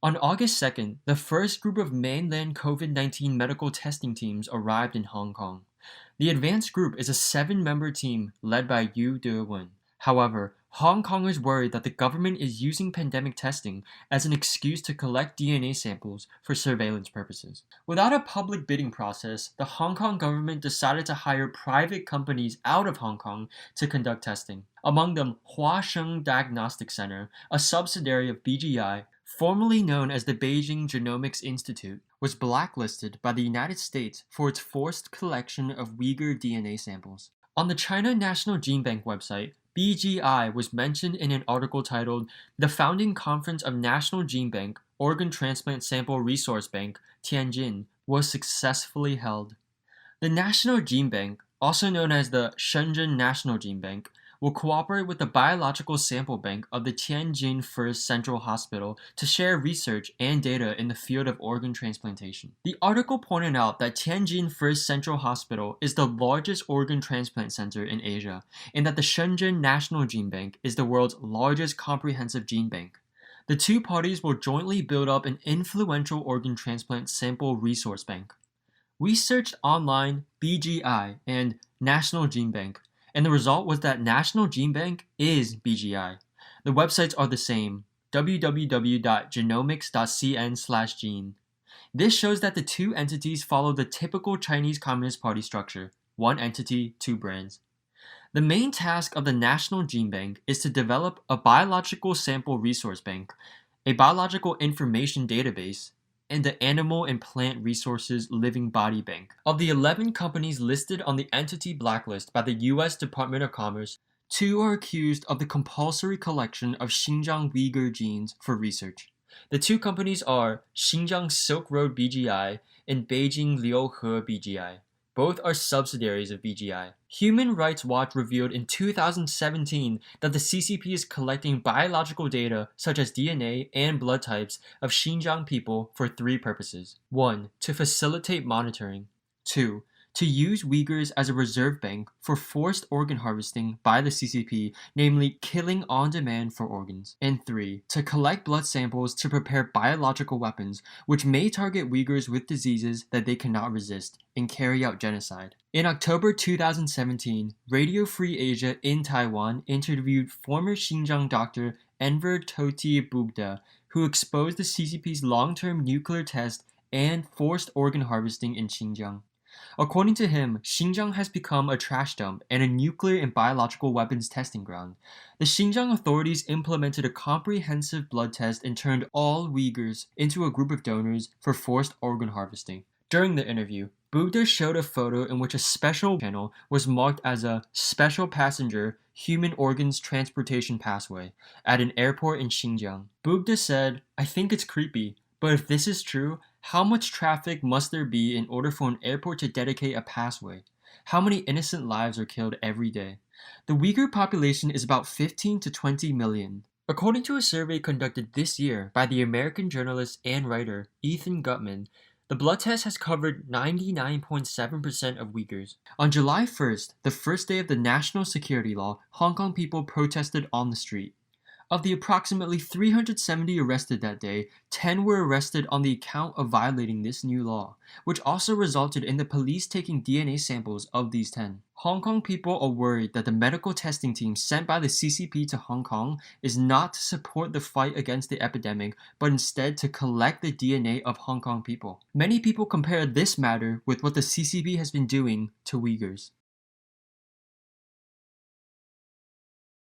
On August 2nd, the first group of mainland COVID-19 medical testing teams arrived in Hong Kong. The advanced group is a 7-member team led by Yu Dewen. However, Hong Kongers worried that the government is using pandemic testing as an excuse to collect DNA samples for surveillance purposes. Without a public bidding process, the Hong Kong government decided to hire private companies out of Hong Kong to conduct testing. Among them, Huasheng Diagnostic Center, a subsidiary of BGI, formerly known as the Beijing Genomics Institute, was blacklisted by the United States for its forced collection of Uyghur DNA samples. On the China National Gene Bank website, BGI was mentioned in an article titled "The Founding Conference of National Gene Bank, Organ Transplant Sample Resource Bank, Tianjin, was successfully held." The National Gene Bank, also known as the Shenzhen National Gene Bank, will cooperate with the Biological Sample Bank of the Tianjin First Central Hospital to share research and data in the field of organ transplantation. The article pointed out that Tianjin First Central Hospital is the largest organ transplant center in Asia, and that the Shenzhen National Gene Bank is the world's largest comprehensive gene bank. The two parties will jointly build up an influential organ transplant sample resource bank. We searched online BGI and National Gene Bank, and the result was that National Gene Bank is BGI. The websites are the same, www.genomics.cn/gene. This shows that the two entities follow the typical Chinese Communist Party structure: one entity, two brands. The main task of the National Gene Bank is to develop a biological sample resource bank, a biological information database, and the Animal and Plant Resources Living Body Bank. Of the 11 companies listed on the entity blacklist by the U.S. Department of Commerce, 2 are accused of the compulsory collection of Xinjiang Uyghur genes for research. The 2 companies are Xinjiang Silk Road BGI and Beijing Liuhe BGI. Both are subsidiaries of BGI. Human Rights Watch revealed in 2017 that the CCP is collecting biological data such as DNA and blood types of Xinjiang people for 3 purposes. 1. To facilitate monitoring. 2. To use Uyghurs as a reserve bank for forced organ harvesting by the CCP, namely killing on demand for organs. And 3. To collect blood samples to prepare biological weapons, which may target Uyghurs with diseases that they cannot resist, and carry out genocide. In October 2017, Radio Free Asia in Taiwan interviewed former Xinjiang doctor Enver Toti Bugda, who exposed the CCP's long-term nuclear test and forced organ harvesting in Xinjiang. According to him, Xinjiang has become a trash dump and a nuclear and biological weapons testing ground. The Xinjiang authorities implemented a comprehensive blood test and turned all Uyghurs into a group of donors for forced organ harvesting. During the interview, Bugda showed a photo in which a special channel was marked as a special passenger human organs transportation passway at an airport in Xinjiang. Bugda said, "I think it's creepy, but if this is true, how much traffic must there be in order for an airport to dedicate a passway? How many innocent lives are killed every day?" The Uyghur population is about 15 to 20 million. According to a survey conducted this year by the American journalist and writer Ethan Gutman, the blood test has covered 99.7% of Uyghurs. On July 1st, the first day of the national security law, Hong Kong people protested on the street. Of the approximately 370 arrested that day, 10 were arrested on the account of violating this new law, which also resulted in the police taking DNA samples of these 10. Hong Kong people are worried that the medical testing team sent by the CCP to Hong Kong is not to support the fight against the epidemic, but instead to collect the DNA of Hong Kong people. Many people compare this matter with what the CCP has been doing to Uyghurs.